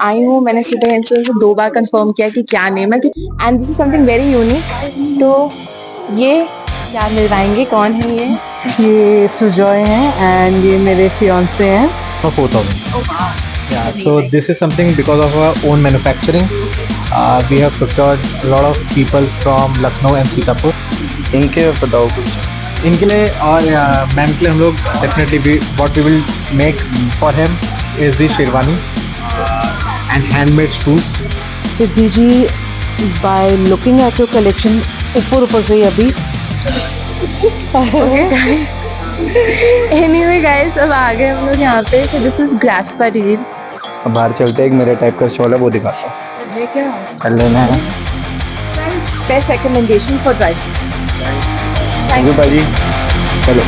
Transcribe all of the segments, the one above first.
आई हूँ, मैंने सुबह इनसे 2 बार कंफर्म किया कि क्या नेम है, and this is something very unique. तो ये क्या मिलवाएंगे, कौन है ये? ये सुजॉय हैं एंड ये मेरे फियांसे हैं। for 4,000. Oh wow. Yeah, so this is something because of our own manufacturing. We have procured a lot of people from Lucknow and Sitapur. इनके बताओ कुछ। इनके लिए और मैम के लिए हम लोग definitely what we will make for him is the sherwani and handmade shoes. Siddhi ji, by looking at your collection ऊपर से ही अभी एनीवे गाइस, अब आ गए हम लोग यहाँ पे। So this is grass paneer. अब बाहर चलते हैं, एक मेरे टाइप का स्टॉल है वो दिखाता हूँ। है क्या? चल लेना है। Best recommendation for dry. Thank you भाजी, चलो।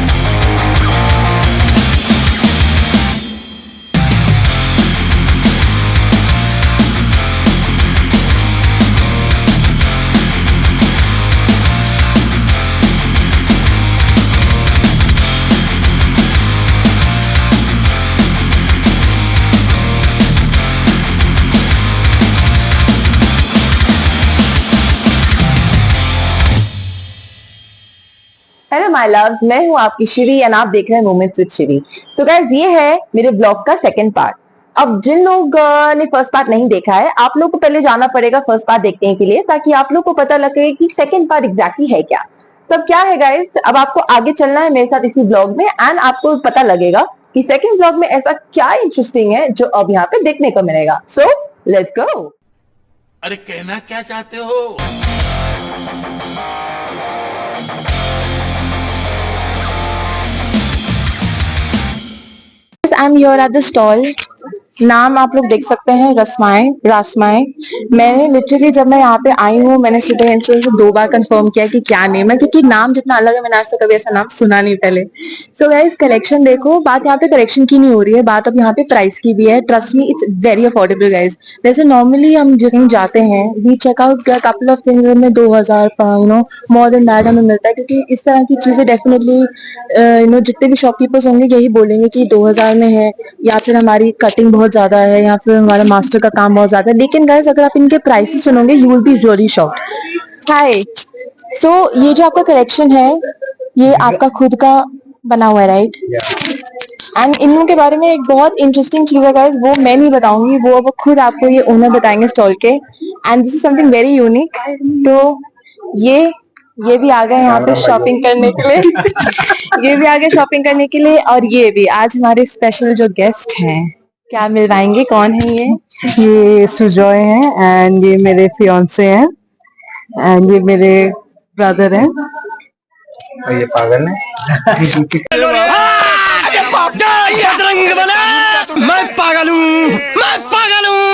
हेलो माय लव्स, मैं हूँ आपकी श्री एंड आप देख रहे हैं मोमेंट्स विद श्री। तो गाइस, ये है मेरे ब्लॉग का सेकंड पार्ट। अब जिन लोग ने फर्स्ट पार्ट नहीं देखा है, आप लोग को पहले जाना पड़ेगा फर्स्ट पार्ट देखने के लिए, ताकि आप लोग को पता लगे कि सेकंड पार्ट एग्जैक्टली है क्या। तो अब क्या है गाइस, अब आपको आगे चलना है मेरे साथ इसी ब्लॉग में, एंड आपको पता लगेगा कि सेकंड ब्लॉग में ऐसा क्या इंटरेस्टिंग है जो अब यहाँ पे देखने को मिलेगा। So let's go. अरे कहना क्या चाहते हो? I am here at the stall. नाम आप लोग देख सकते हैं, रासमाएं। मैंने लिटरली जब मैं यहाँ पे आई हूँ, मैंने सुबह इनसे 2 बार कंफर्म किया कि क्या नेम है, क्योंकि नाम जितना अलग है मैंने आज तक कभी ऐसा नाम सुना नहीं पहले। सो गाइस, कलेक्शन देखो। बात यहाँ पे कलेक्शन की नहीं हो रही है, बात अब यहाँ पे प्राइस की भी है। Trust me, it's very affordable guys. जैसे नॉर्मली हम कहीं जाते हैं, we check out couple of things में 2,000 मोर देन दैट हमें मिलता है, क्योंकि इस तरह की चीजें डेफिनेटली जितने भी शॉपकीपर्स होंगे यही बोलेंगे कि 2,000 में है, या फिर हमारी कटिंग बहुत ज्यादा है, या फिर हमारा मास्टर का काम बहुत ज्यादा है। लेकिन गाइस, अगर आप इनके प्राइसेस सुनोगे, you will be really shocked. Hi, so ये जो आपका कलेक्शन है, ये आपका खुद का बना हुआ है, राइट? एंड इन लोगों के बारे में एक बहुत इंटरेस्टिंग चीज है गाइस, वो मैं नहीं बताऊंगी, वो अब खुद आपको ये ओनर बताएंगे स्टॉल के। And this is something very unique. तो ये भी आ गए यहाँ पे शॉपिंग करने के लिए। ये भी आ गए शॉपिंग करने के लिए, और ये भी आज हमारे स्पेशल जो गेस्ट हैं, क्या मिलवाएंगे, कौन है ये? ये सुजॉय हैं एंड ये मेरे फियांसे हैं एंड ये मेरे ब्रदर हैं। और ये पागल है। मैं पागल हूँ, मैं पागल हूँ।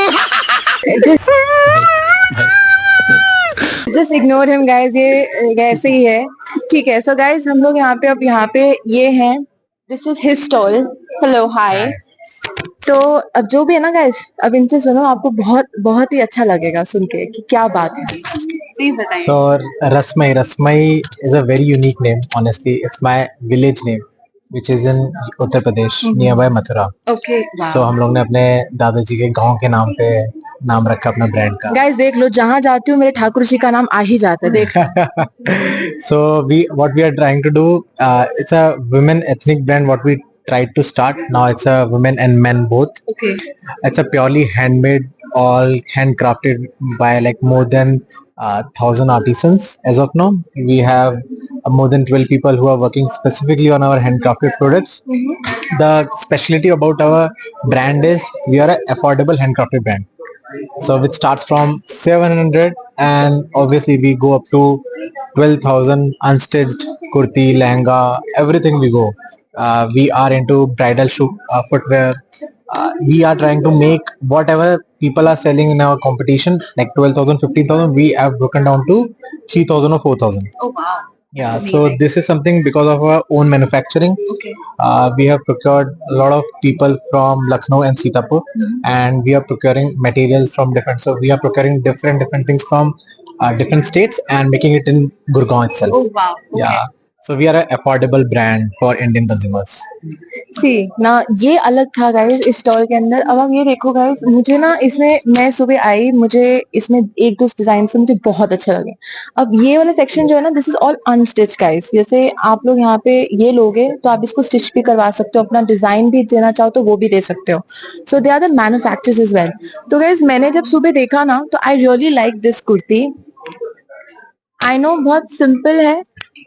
जस्ट इग्नोर हिम गाइस, ये ऐसे ही है, ठीक है। सो गाइस, हम लोग यहाँ पे ये हैं, this is his stall. Hello, hi. तो अब जो भी है ना गाइस, अब इनसे सुनो, आपको बहुत बहुत ही अच्छा लगेगा सुन के कि क्या बात है। प्लीज बताइए। So Rasmai is a very unique name. Honestly, it's my village name, which is in Uttar Pradesh, nearby Mathura. Okay, So हम लोग ने अपने दादाजी के गांव के नाम पे नाम रखा अपना ब्रांड का। गाइस देख लो, जहाँ जाती हूँ मेरे ठाकुर जी का नाम आ ही जाता है, देख। So what we are trying to do, it's a women ethnic brand. What we tried to start now, it's a women and men both. Okay, It's a purely handmade, all handcrafted by like more than 1,000 artisans. As of now, we have more than 12 people who are working specifically on our handcrafted products. The specialty about our brand is we are an affordable handcrafted brand. So it starts from 700 and obviously we go up to 12,000 unstitched kurti, lehenga, everything we go. We are into bridal footwear. We are trying to make whatever people are selling in our competition, like 12,000, 15,000, we have broken down to 3,000 or 4,000. oh wow, Yeah, that's so amazing. this is something because of our own manufacturing. Okay. We have procured a lot of people from Lucknow and Sitapur, and we are procuring materials from different. So we are procuring different things from different states and making it in Gurgaon itself. Oh wow, okay. Yeah. So we are an affordable brand for Indian consumers. सी ना, ये अलग था guys इस stall के अंदर। अब आप ये देखो गाइस, मुझे ना इसमें, मैं सुबह आई, मुझे इसमें एक दो डिजाइन से मुझे बहुत अच्छे लगे। अब ये वाला सेक्शन जो है ना, this is all unstitch guys. जैसे आप लोग यहाँ पे ये लोगे तो आप इसको स्टिच भी करवा सकते हो, अपना डिजाइन भी देना चाहो तो वो भी दे सकते हो। So they are the manufacturers is well. तो गाइस मैंने जब सुबह देखा ना, तो I really like this kurti. I know बहुत सिंपल है,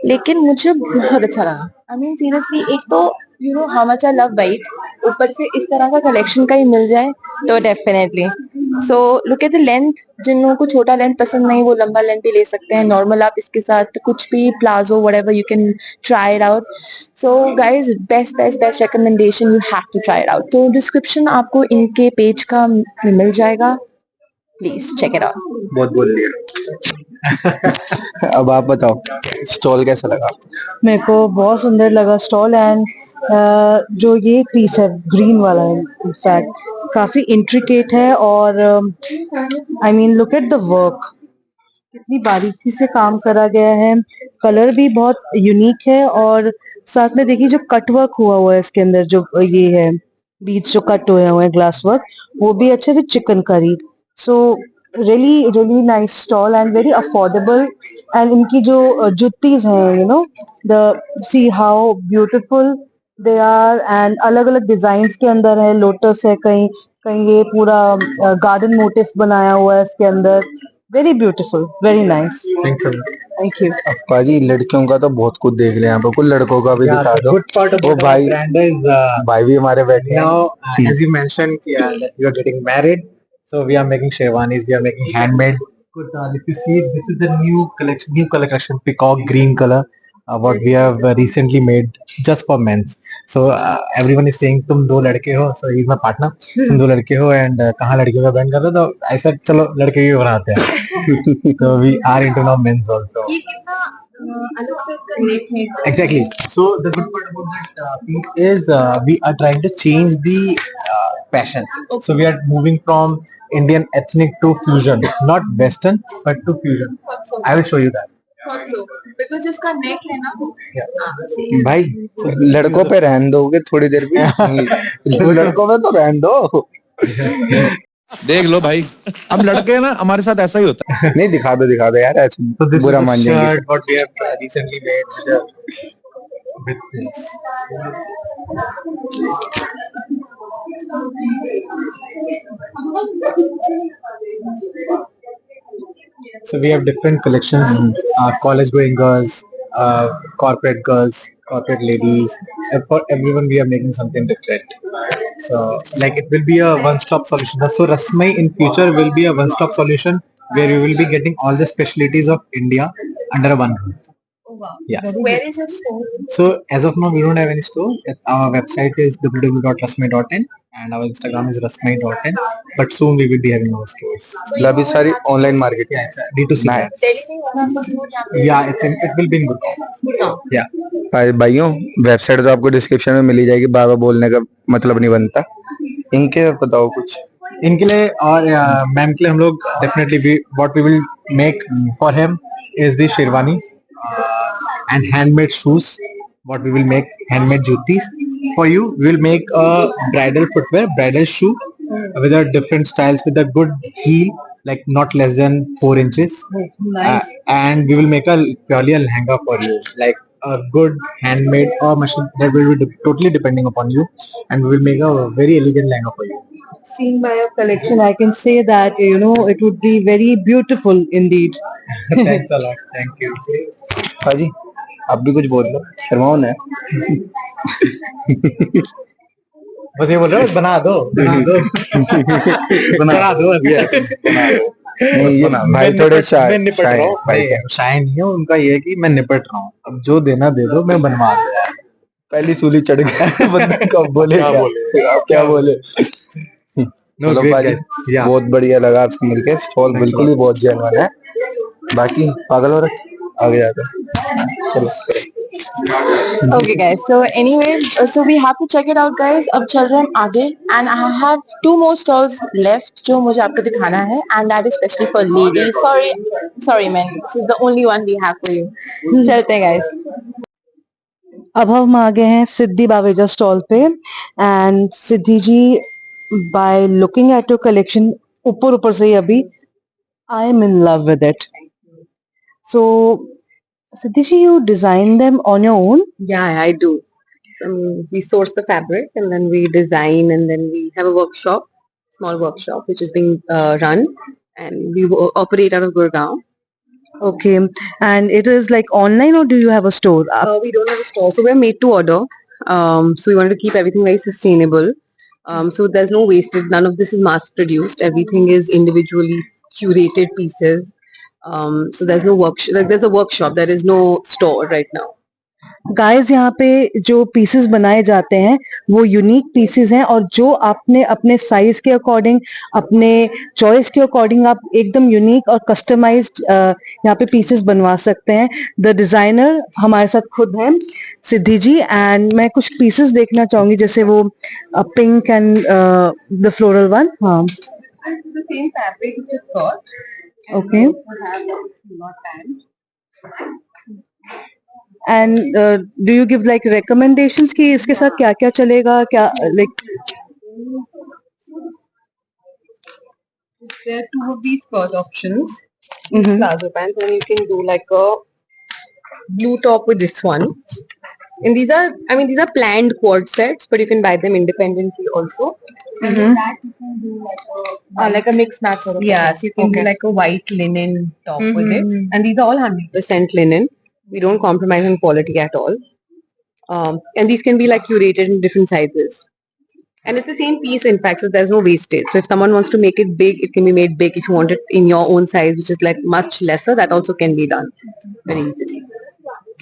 लेकिन मुझे बहुत अच्छा लगा। आई मीन सीरियसली, एक तो you know how much I love white, ऊपर से इस तरह का कलेक्शन का ही मिल जाए तो definitely. So look at the length, जिन लोगों को छोटा लेंथ पसंद नहीं वो लंबा लेंथ भी ले सकते हैं। नॉर्मल आप इसके साथ कुछ भी palazzo whatever you can try it out. So guys, best best best recommendation, you have to try it out. तो डिस्क्रिप्शन आपको इनके पेज का मिल जाएगा, प्लीज चेक इट आउट। बहुत बोल लिया। अब आप बताओ स्टॉल कैसा लगा आपको? मेरे को बहुत सुंदर लगा स्टॉल। एंड जो ये पीस है ग्रीन वाला है, इनफैक्ट काफी इंट्रिकेट है। और I mean look at the work, कितनी बारीकी से काम करा गया है। कलर भी बहुत यूनिक है, और साथ में देखिए जो कट वर्क हुआ है इसके अंदर, जो ये है बीच जो कट हुए हुए हैं, ग्लास वर्क, वो भी अच्छे with chicken curry. So really really nice stall and very affordable. And इनकी जो जुत्तीज हैं, you know, the see how beautiful they are. And अलग अलग डिजाइन के अंदर है, लोटस है, कहीं कहीं ये पूरा गार्डन मोटिव बनाया हुआ है इसके अंदर। Very beautiful, very nice. Thanks a lot. Thank you. पाजी लड़कियों का तो बहुत कुछ देख लिया यहाँ पे, कुछ लड़कों का भी Yeah, दिखा the दो। good part वो about our भाई brand is भाई भी हमारे बैठे हैं। now, as you mentioned, that you are getting married, so we are making sherwanis, we are making handmade kurtas. If you see, this is the new color collection, peacock green color, what we have recently made just for men's. So everyone is saying तुम दो लड़के हो, so he's my partner. तुम दो लड़के हो and कहाँ लड़कियों का brand कर रहे हो, तो I said चलो लड़के भी बनाते हैं। So we are into now men's also. ये कितना अलग से इसका नेक है। Exactly. So the good part about that piece is we are trying to change the fashion. So we are moving from Indian ethnic to fusion, not Western, but to fusion. I will show you that. Because जिसका नेक है ना, भाई लड़कों पे रहन दोगे थोड़ी देर भी? लड़कों पे तो रहन दो। देख लो भाई, हम लड़के हैं ना, हमारे साथ ऐसा ही होता है। नहीं दिखा दो यार, ऐसे So this बुरा is the मान जाएंगे। shirt what we have recently made with this. So we have different collections, college going girls, corporate girls, corporate ladies. And for everyone, we are making something different. So like it will be a one-stop solution. So Rasmai in future will be a one-stop solution where you will be getting all the specialties of India under one roof. Yeah. where is your store? So as of now, we don't have any store. Our website is www.rasmai.in and our Instagram is rasmai.in. But soon we will be having our stores. मतलब अभी सारी online market Yeah, it's a D2C. Nice. Delhi में होगा आपका store यहाँ पे? Yeah, it will be in Gurgaon. Yeah. भाइयों, website तो आपको डिस्क्रिप्शन में मिल ही जाएगी, बार बार बोलने का मतलब नहीं बनता। इनके बताओ कुछ। इनके लिए और मैम के लिए हम लोग definitely what we will make for him is the sherwani and handmade shoes. What we will make handmade jutis for you. We will make a bridal footwear, bridal shoe with a different styles with a good heel, like not less than 4 inches. Nice. And we will make a purely a lehenga for you, like a good handmade or machine that will be totally depending upon you, and we will make a very elegant lehenga for you. Seen by your collection, I can say that, you know, it would be very beautiful indeed. Thanks a lot. Thank you. पाजी आप भी कुछ बोल लो, शर्माओ ना। बस ये बोल रहा हूँ, बना दो बना दो नहीं ये भाई थोड़े शाय मैं निपट रहा हूँ भाई भाई, शाय नहीं है उनका, ये है कि मैं निपट रहा हूँ, अब जो देना दे दो, मैं बनवा दूँ। पहली सूली चढ़ गया बंदा कब बोले आप क्या बोले। No, चलो great पाजी, guys. Yeah. बहुत बढ़िया लगा आपसे मिलके। स्टॉल Thanks a बिल्कुल ही बहुत जेन्युइन है, बाकी पागल हो रहे आगे जाकर। चलो Okay guys, so anyways, so we have to check it out guys. अब चल रहे हैं हम आगे and I have 2 more stalls left जो मुझे आपको दिखाना है, and that is especially for ladies. Sorry man, this is the only one we have for you. चलते हैं guys. अब हम आ गए हैं सिद्धि बावेजा स्टॉल पे and Siddhi ji by looking at your collection ऊपर ऊपर से ही अभी I am in love with it so Siddhi ji you design them on your own Yeah, I do. We source the fabric and then we design and then we have a workshop, small workshop, which is being run and we operate out of Gurgaon. okay and it is like online or do you have a store We don't have a store, so we're made to order. So we wanted to keep everything very sustainable. So there's no wastage. None of this is mass produced. Everything is individually curated pieces. So there's no workshop. Like there's a workshop. There is no store right now. Guys यहाँ पे जो pieces बनाए जाते हैं वो unique pieces हैं और जो आपने अपने साइज के अकॉर्डिंग अपने चॉइस के अकॉर्डिंग आप एकदम यूनिक और कस्टमाइज्ड यहाँ पे पीसेस बनवा सकते हैं द डिजाइनर हमारे साथ खुद हैं सिद्धि जी एंड मैं कुछ पीसेस देखना चाहूंगी जैसे वो pink and the floral one हाँ And the same fabric which is got. Okay Would have not pants. And do you give like recommendations कि इसके साथ क्या क्या चलेगा क्या like There are two of these skirt options. Mhm. Plazo pants, and you can do like a blue top with this one. And these are, I mean, these are planned quad sets, but you can buy them independently also. And with that, you can do like a mix match sort of yeah, so you can do like a white linen top with it. And these are all 100% linen. We don't compromise on quality at all. And these can be like curated in different sizes. And it's the same piece, in fact, so there's no wastage. So if someone wants to make it big, it can be made big. If you want it in your own size, which is like much lesser, that also can be done very easily.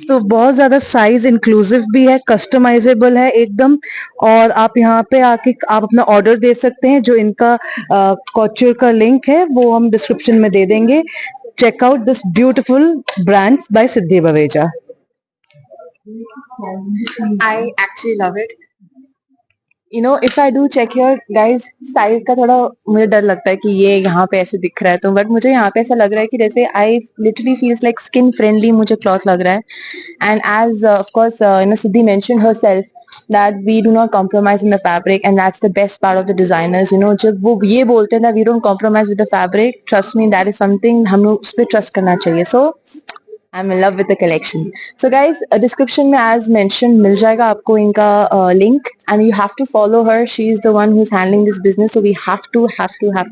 तो बहुत ज्यादा size inclusive भी है customisable है एकदम और आप यहाँ पे आके आप अपना ऑर्डर दे सकते हैं जो इनका कॉच्योर का लिंक है वो हम डिस्क्रिप्शन में दे देंगे check out this beautiful brands by Siddhi Baweja I actually love it. You know, if I do check here, guys, size का थोड़ा मुझे डर लगता है कि ये यहाँ पे ऐसे दिख रहा है तो बट मुझे यहाँ पे ऐसा लग रहा है कि जैसे I literally feels like skin friendly मुझे क्लॉथ लग रहा है and as of course you know Siddhi mention herself that we do not compromise in the fabric and that's the best part of the designers you know जब वो ये बोलते हैं that we don't compromise with the fabric trust me that is something हम लोग उस पर trust करना चाहिए so I'm in love with the collection. So guys, description में as mentioned मिल जाएगा आपको इनका link and you have to follow her. She is the one who's handling this business, so we have to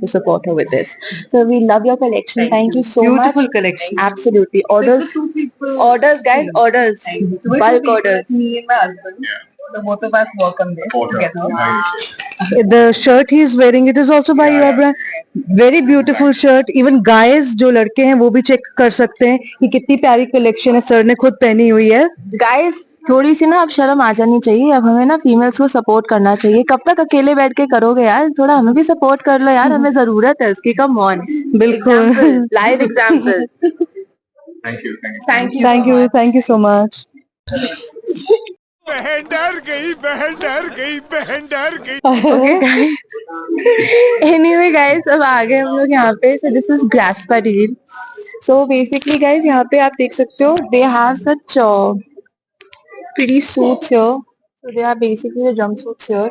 support her with this. So we love your collection. Thank you so much. Beautiful collection. Absolutely. Orders, guys, orders. Bulk orders. Me and my husband. So both of us work on this together. The shirt he is wearing it is also by your brand very beautiful shirt even guys जो लड़के हैं वो भी check कर सकते हैं कि कितनी प्यारी कलेक्शन है सर ने खुद पहनी हुई है Guys, थोड़ी सी ना अब शर्म आ जानी चाहिए अब हमें ना फीमेल्स को सपोर्ट करना चाहिए कब तक अकेले बैठ के करोगे यार थोड़ा हमें भी सपोर्ट कर लो यार हमें जरूरत है उसकी कम ऑन बिल्कुल live example thank you so much बहन डर गई anyway guys अब आ गए हम लोग यहाँ पे so this is Graspa deal so basically guys यहाँ पे आप देख सकते हो they have such pretty suits here so they are basically the jumpsuits here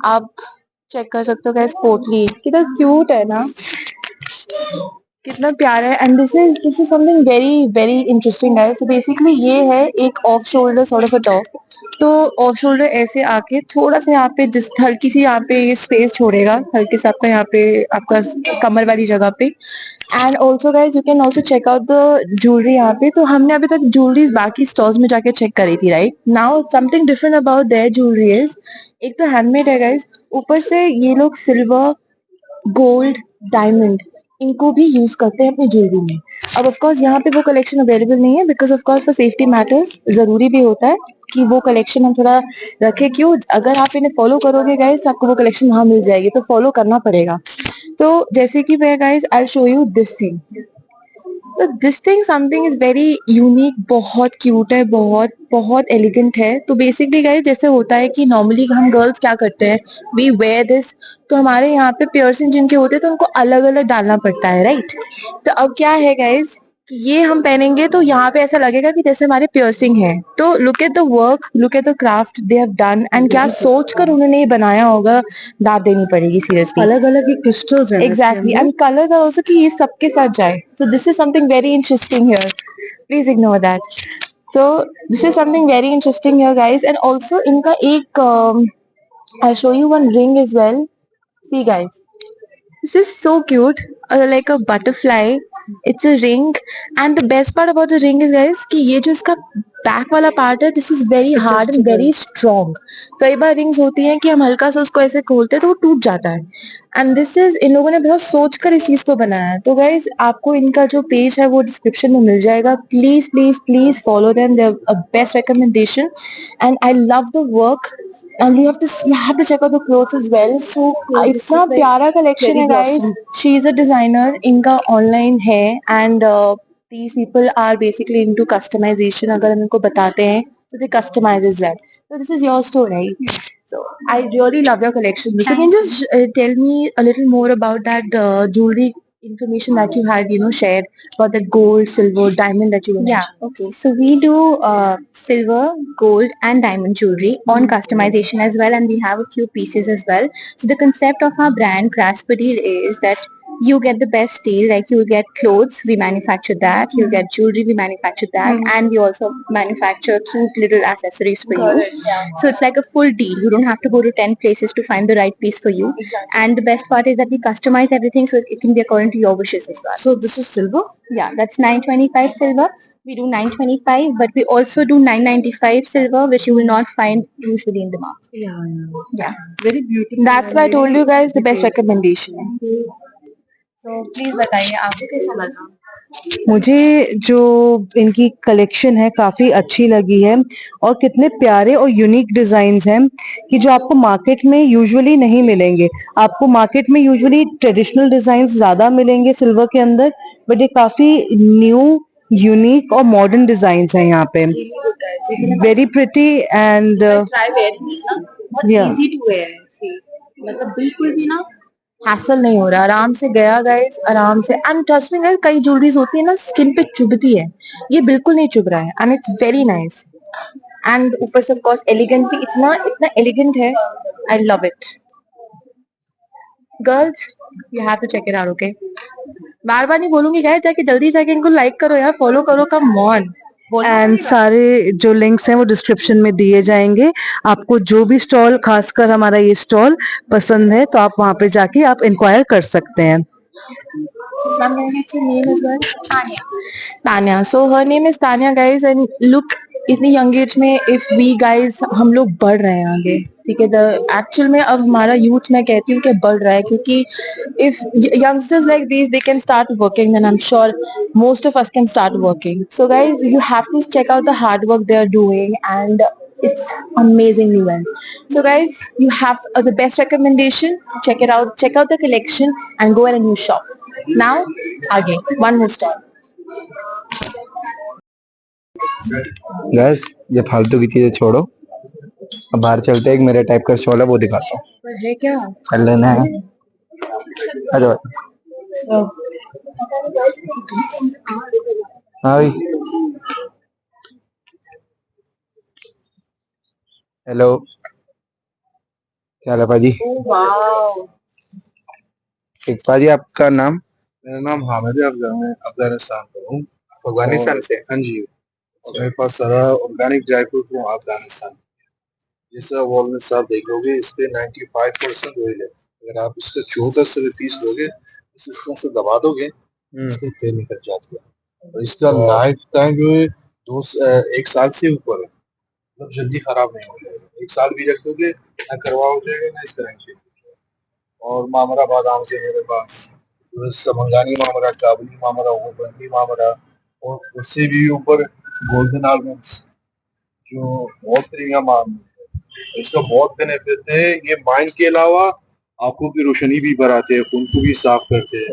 आप चेक कर सकते हो guys पोटली कितना क्यूट है ना कितना प्यारा है and this is something very interesting guys so basically ये है एक off shoulder sort of a top तो ऑफ शोल्डर ऐसे आके थोड़ा सा यहाँ पे जिस हल्की सी यहाँ पे ये स्पेस छोड़ेगा हल्के से आपका यहाँ पे आपका कमर वाली जगह पे and also guys you can also check out the jewellery यहाँ पे तो हमने अभी तक ज्वेलरीज बाकी स्टॉल्स में जाके चेक करी थी right now something different about their jewellery is एक तो हैंडमेड है गाइज ऊपर से ये लोग सिल्वर गोल्ड डायमंड इनको भी यूज करते हैं अपनी ज्वेलरी में अब ऑफ कोर्स यहाँ पे वो कलेक्शन अवेलेबल नहीं है because of course for safety matters जरूरी भी होता है कि वो कलेक्शन हम थोड़ा रखे क्यों अगर आप इन्हें फॉलो करोगे गाइस आपको वो कलेक्शन वहां मिल जाएगी तो फॉलो करना पड़ेगा तो जैसे कि मैं guys I show you this thing तो this thing something is very unique बहुत क्यूट है बहुत एलिगेंट है तो बेसिकली गाइस जैसे होता है कि नॉर्मली हम गर्ल्स क्या करते हैं वी वेयर दिस तो हमारे यहाँ पे पियर्सिंग जिनके होते हैं तो उनको अलग अलग डालना पड़ता है राइट तो अब क्या है गाइस कि ये हम पहनेंगे तो यहाँ पे ऐसा लगेगा कि जैसे हमारे पियर्सिंग है। तो look at the work, look at the craft they have done, and क्या सोच कर उन्होंने ये बनाया होगा, दाद देनी पड़ेगी सीरियसली। अलग अलग ही क्रिस्टल्स हैं exactly, and colours are also कि ये सबके साथ जाए। तो this is something very interesting here, please ignore that. So this is something very interesting here, guys, and also इनका एक I'll show you one ring as well. See, guys, this is so cute, like a butterfly. It's a ring, and the best part about the ring is, guys, कि ये जो इसका back वाला part है, this is very hard and very strong. कई बार rings होती हैं कि हम हल्का सा उसको ऐसे खोलते हैं तो वो टूट जाता है, एंड दिस इज इन लोगों ने बहुत सोच कर इस चीज को बनाया है। तो गाइज आपको इनका जो पेज है वो डिस्क्रिप्शन में मिल जाएगा, please please please follow them, they are a best recommendation, and I love the work, and you have to check out the clothes as well. So इतना प्यारा कलेक्शन है guys. She is a designer, इनका online है, and these people are basically into customization. अगर हम इनको बताते हैं तो they customize as well. So this is your store, right? So I really love your collection. So can you just tell me a little more about that jewelry information that you had, shared about that gold, silver, diamond that you were Yeah, mentioning? okay. So we do silver, gold, and diamond jewelry on customization as well, and we have a few pieces as well. So the concept of our brand Crash Padil is that you get the best deal. Like you get clothes, we manufacture that. You get jewelry, we manufacture that, and we also manufacture cute little accessories for you. So it's like a full deal. You don't have to go to 10 places to find the right piece for you. And the best part is that we customize everything so it can be according to your wishes as well. So this is silver. Yeah, that's 925 silver. We do 925, but we also do 995 silver, which you will not find usually in the market. Yeah. Very beautiful. That's why I told you guys the best recommendation. So please बताइए आपको कैसा लगा? मुझे जो इनकी collection है काफी अच्छी लगी है, और कितने प्यारे और यूनिक डिजाइन्स हैं कि जो आपको मार्केट में यूजुअली नहीं मिलेंगे। आपको मार्केट में यूजुअली ट्रेडिशनल डिजाइन्स ज्यादा मिलेंगे सिल्वर के अंदर, बट ये काफी न्यू, यूनिक और मॉडर्न डिजाइन्स हैं यहाँ पे। Very pretty and Try wearing it ना, बहुत Yeah. easy to wear है। See, मतलब बिल्कुल भी ना हैसल नहीं हो रहा, आराम से गया गाइस, आराम से। एंड ट्रस्ट मी गाइस, कई ज्वेलरीज होती है ना स्किन पे चुभती है, ये बिल्कुल नहीं चुभ रहा है, and it's very nice, and ऊपर से ऑफ कोर्स एलिगेंट भी, इतना इतना एलिगेंट है, I love it. Girls you have to check it out, okay? बार बार नहीं बोलूंगी गाइस, जाके जल्दी जाके इनको लाइक करो यार, फॉलो करो, कम ऑन। एंड सारे जो लिंक्स हैं वो डिस्क्रिप्शन में दिए जाएंगे। आपको जो भी स्टॉल, खासकर हमारा ये स्टॉल पसंद है तो आप वहां पे जाके आप इंक्वायर कर सकते हैं। Ma'am, can I get your name as well? Tanya. Tanya. So her name is Tanya, guys, and look, इतनी यंग एज में इफ वी गाइज हम लोग बढ़ रहे हैं आगे, ठीक है। द एक्चुअल में अब हमारा यूथ, मैं कहती हूँ कि बढ़ रहा है, क्योंकि if youngsters like this they can start working, then I am sure most of us can start working. So guys you have to check out the hard work they are doing, and it's amazingly well. So guys, you have the best recommendation. Check it out, check out the collection and go ahead and you shop. Now again one more stall. Gas ये फालतू की चीजें छोड़ो, अब बाहर चलते हैं। एक मेरे टाइप का स्टॉल है, वो दिखाता हूँ। पर है क्या? चल लेना है, आ जाओ। हाँ भाई, हेलो, क्या हाल है पाजी? Wow. एक पाजी, आपका नाम? मेरा नाम हामिद है, अफगानिस्तान का हूँ। अफगानिस्तान से? हाँ जी। और मेरे पास सारा ऑर्गेनिक ड्राई फ्रूट हूँ अफगानिस्तान। जैसा वॉलनट आप देखोगे, इस पे 95% ऑयल है। अगर आप इसका 14 से भी पीस लोगे, इस तरह से दबा दोगे, इसके तेल निकल जाती है। और इसका लाइफ टाइम जो है 1 साल से ऊपर है, मतलब जल्दी खराब नहीं हो जाएगा। 1 साल भी रख दोगे ना करवा हो जाएगा ना इसका रंग चेंज हो जाएगा। और मामरा बादाम से मेरे पास समंगानी मामरा, काबुली मामरा, बंदी मामरा, और उससे भी ऊपर गोल्डन आलमंड्स जो बहुत प्रीमियम आलमंड है। इसका बहुत बेनिफिट है। ये माइंड के अलावा आंखों की रोशनी भी बढ़ाते हैं, खून को भी साफ करते हैं,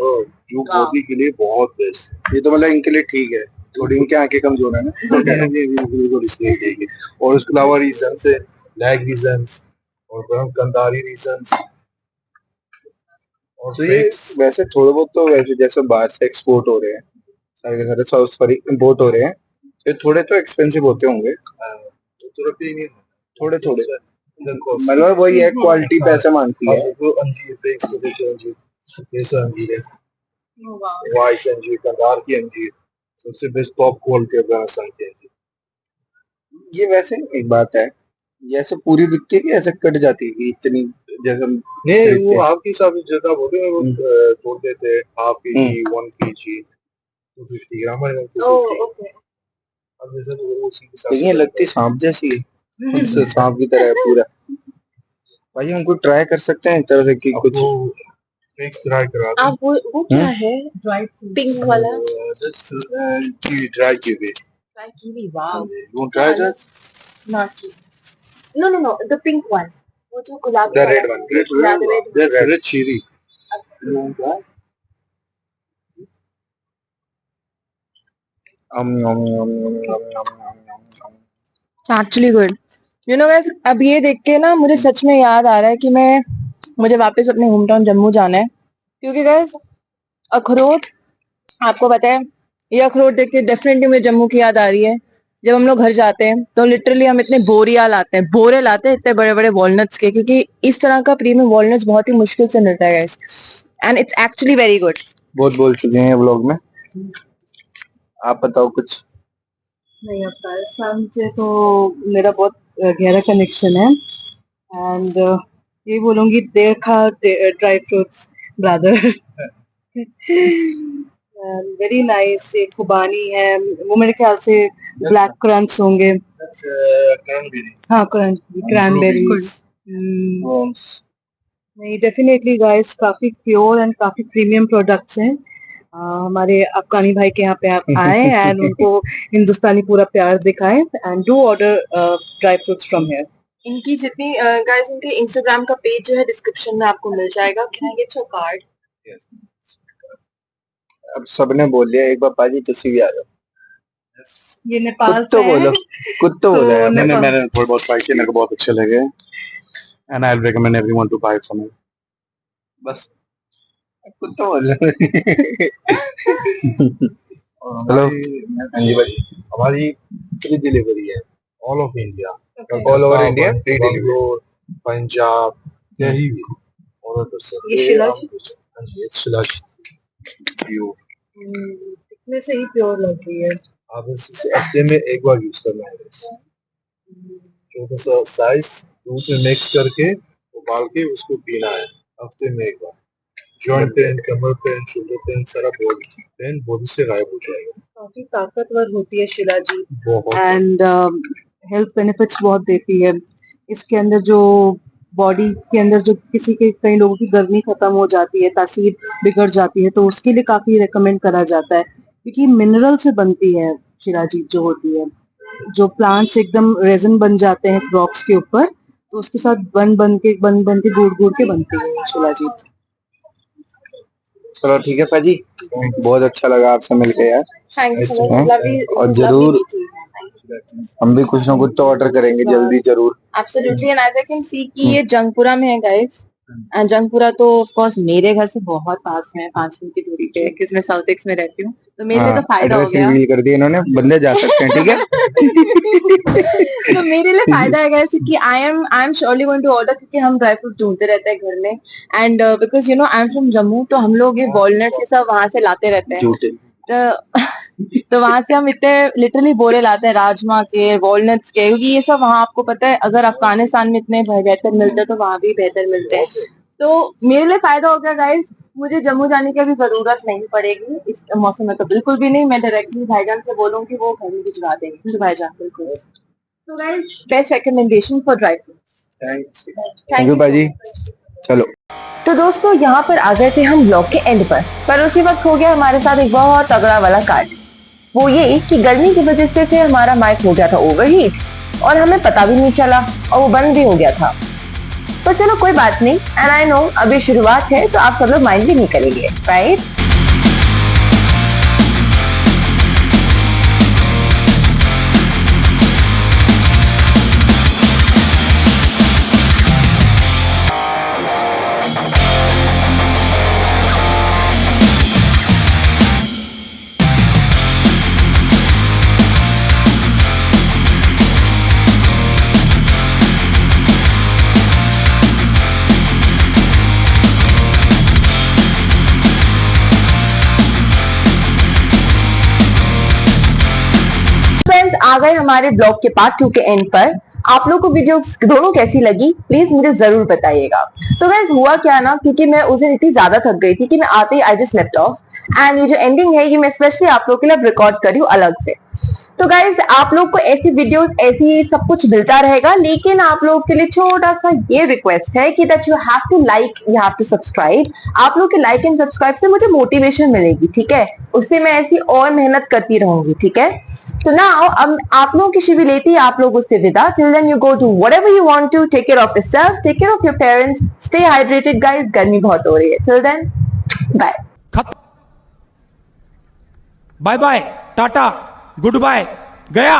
जो बॉडी के लिए बहुत बेस्ट है। ये तो मतलब इनके लिए ठीक है, थोड़ी इनकी आंखें कमजोर है ना, तो बिल्कुल इसलिए ठीक है। और उसके अलावा रीजन है लैग रीजन्स और कंधारी रीजन्स। और तो ये वैसे थोड़े बहुत तो वैसे जैसे बाहर से एक्सपोर्ट हो रहे हैं, सारे के सारे सॉरी इम्पोर्ट हो रहे हैं, ये थोड़े तो एक्सपेंसिव होते होंगे, थोड़ा प्रीमियम थोड़े थोड़े, मतलब वही है, क्वालिटी पैसे मांगती है। देखो अंजीर पे इसको देखो, अंजीर कैसा अंजीर है, व्हाइट अंजीर, कंधार की अंजीर, सबसे बेस्ट टॉप क्वालिटी अफगानिस्तान की अंजीर। ये वैसे एक बात है, जैसे पूरी बिकती है कि ऐसे कट जाती है कि इतनी, जैसे हम नहीं खरीदते वो हैं। आपके हिसाब से जितना बोलते हैं वो तोड़ देते हैं, हाफ केजी 1 केजी 250 ग्राम है, 250। अब जैसे तो वो उसी के हिसाब लेकिन ये से लगती सांप जैसी है, उससे सांप की तरह है पूरा। भाई हमको ट्राई कर सकते हैं एक तरह से कि कुछ आपको फिक्स ट्राई करा दें। आप वो क्या है पिंक वाला Just kiwi, dry kiwi. Kiwi wow You want to try that? Not know the pink one वो जो गुलाबी The वाला red one, Yeah, the red one. That's red chili. You want that? Actually good you know guys अब ये देख के ना मुझे सच में याद आ रहा है कि मुझे वापस अपने होम टाउन जम्मू जाना है क्योंकि गाइस अखरोट आपको पता है ये अखरोट देख के डेफिनेटली मुझे जम्मू की याद आ रही है जब हम लोग घर जाते हैं तो लिटरली हम इतने बोरिया लाते हैं बोरे लाते हैं इतने बड़े बड़े वॉलनट्स के क्योंकि इस तरह का प्रीमियम वॉलनट्स बहुत ही मुश्किल से मिलता है guys and it's actually very good बहुत बोल चुके हैं व्लॉग में, आप बताओ कुछ। नहीं, अफगानिस्तान से तो मेरा बहुत गहरा कनेक्शन है एंड ये बोलूंगी देर खा dry fruits brother very nice. ये खुबानी है, वो मेरे ख्याल से ब्लैक क्रंच होंगे। Cranberry. हाँ क्रैनबेरीज। नहीं डेफिनेटली गाइस काफी प्योर एंड काफी प्रीमियम प्रोडक्ट्स हैं। हमारे अफगानी भाई के यहाँ पे आप आए एंड उनको हिंदुस्तानी पूरा प्यार दिखाएं and do order dry fruits from here. इनकी जितनी गाइस इनके इंस्टाग्राम का पेज जो है डिस्क्रिप्शन में आपको मिल जाएगा can I get your card अब सबने बोल लिया, एक बार पाजी तुसी भी आ जाओ। ये नेपाल कुछ तो से है। बोलो, कुछ तो बोलो यार। मैंने थोड़े बहुत ट्राई किए, मेरे को बहुत अच्छे लगे and I'll recommend everyone to buy it from me. बस कुछ तो बोलो। हेलो हाँ जी भाई, हमारी फ्री डिलीवरी है all of India, All over India, free delivery. Punjab, कहीं भी ऑर्डर कर सकते ये हैं शिलाजी? हाँ जी, it's शिलाजी प्योर। दिखने से ही प्योर लग रही है। आप इसे हफ्ते में एक बार यूज करना है, छोटा सा साइज दूध में मिक्स करके उबाल के उसको पीना है हफ्ते में एक बार। जॉइंट पेन, कमर पेन, शोल्डर पेन, सारा बॉडी पेन बॉडी से गायब हो जाएगा। काफी ताकतवर होती है शिलाजी बहुत एंड हेल्थ बेनिफिट्स बहुत देती है। इसके अंदर जो बॉडी के अंदर जो कई लोगों की गर्मी खत्म हो जाती है, तासीर बिगड़ जाती है, तो उसके लिए काफी रेकमेंड करा जाता है क्योंकि मिनरल से बनती है शिलाजी जो होती है। जो प्लांट्स एकदम रेजन बन जाते हैं रॉक्स के ऊपर, तो उसके साथ बन बन के गुड़ के बनती है शिलाजी। चलो ठीक है पाजी, बहुत अच्छा लगा आपसे मिलके यार। थैंक यू सो हैं? मच लवली और जरूर हम भी कुछ ना कुछ तो ऑर्डर करेंगे जल्दी जरूर। Absolutely and as I can see कि ये जंगपुरा में है गाइस एंड जंगपुरा तो ऑफ कोर्स मेरे घर से बहुत पास में है 5 मिनट की दूरी पे क्योंकि मैं साउथ एक्स में रहती हूँ तो मेरे लिए तो फायदा हो एड्रेस गया रिवील कर दिया इन्होंने, बंदे जा सकते हैं ठीक है। तो मेरे लिए फायदा है गाइस कि I am surely going to order क्योंकि हम ड्राई फ्रूट ढूंढते रहते हैं घर में and because you know I am from Jammu तो हम लोग ये वॉलनट्स ये सब वहां से लाते रहते हैं झूठे। तो वहां से हम इतने लिटरली बोरे लाते हैं राजमा के वॉलनट्स के क्योंकि ये सब वहां आपको पता है अगर अफगानिस्तान में इतने बेहतर मिलते हैं तो वहां भी बेहतर मिलते हैं। तो मेरे लिए फायदा हो गया गाइस, मुझे जम्मू जाने की अभी जरूरत नहीं पड़ेगी इस मौसम में तो बिल्कुल भी नहीं। मैं डायरेक्टली भाईजान से बोलूंगी वो घर में भिजवा देंगे तो भाईजान बिल्कुल। तो guys best recommendation for dry fruits. Thank you पाजी। चलो तो दोस्तों यहाँ पर आ गए थे हम ब्लॉग के एंड पर उसी वक्त हो गया हमारे साथ एक बहुत तगड़ा वाला कांड। वो ये कि गर्मी की वजह से फिर हमारा माइक हो गया था ओवरहीट और हमें पता भी नहीं चला और वो बंद भी हो गया था। तो चलो कोई बात नहीं एंड आई नो अभी शुरुआत है तो आप सब लोग माइंड भी नहीं करेंगे राइट। आ गए हमारे ब्लॉग के पार्ट 2 के एंड पर। आप लोग को वीडियो दोनों कैसी लगी प्लीज मुझे जरूर बताइएगा। तो गाइस हुआ क्या ना, क्योंकि मैं उस दिन इतनी ज्यादा थक गई थी कि मैं आते ही I just left off, and ये जो एंडिंग है ये मैं स्पेशली आप लोग के लिए रिकॉर्ड करी हूँ अलग से। तो गाइज आप लोग को ऐसी वीडियोस ऐसी सब कुछ मिलता रहेगा, लेकिन आप लोग के लिए छोटा सा ये रिक्वेस्ट है कि that you have to like, you have to subscribe. आप लोग के लाइक एंड सब्सक्राइब से मुझे मोटिवेशन मिलेगी, ठीक है, उससे मैं ऐसी और मेहनत करती रहूंगी, ठीक है। तो ना अब आप लोगों की शिवी लेती है आप लोगों से विदा। Till then you go to whatever you want to, take care of yourself, take care of your parents, stay hydrated guys, गर्मी बहुत हो रही है। Till then bye bye bye, tata, goodbye, गया।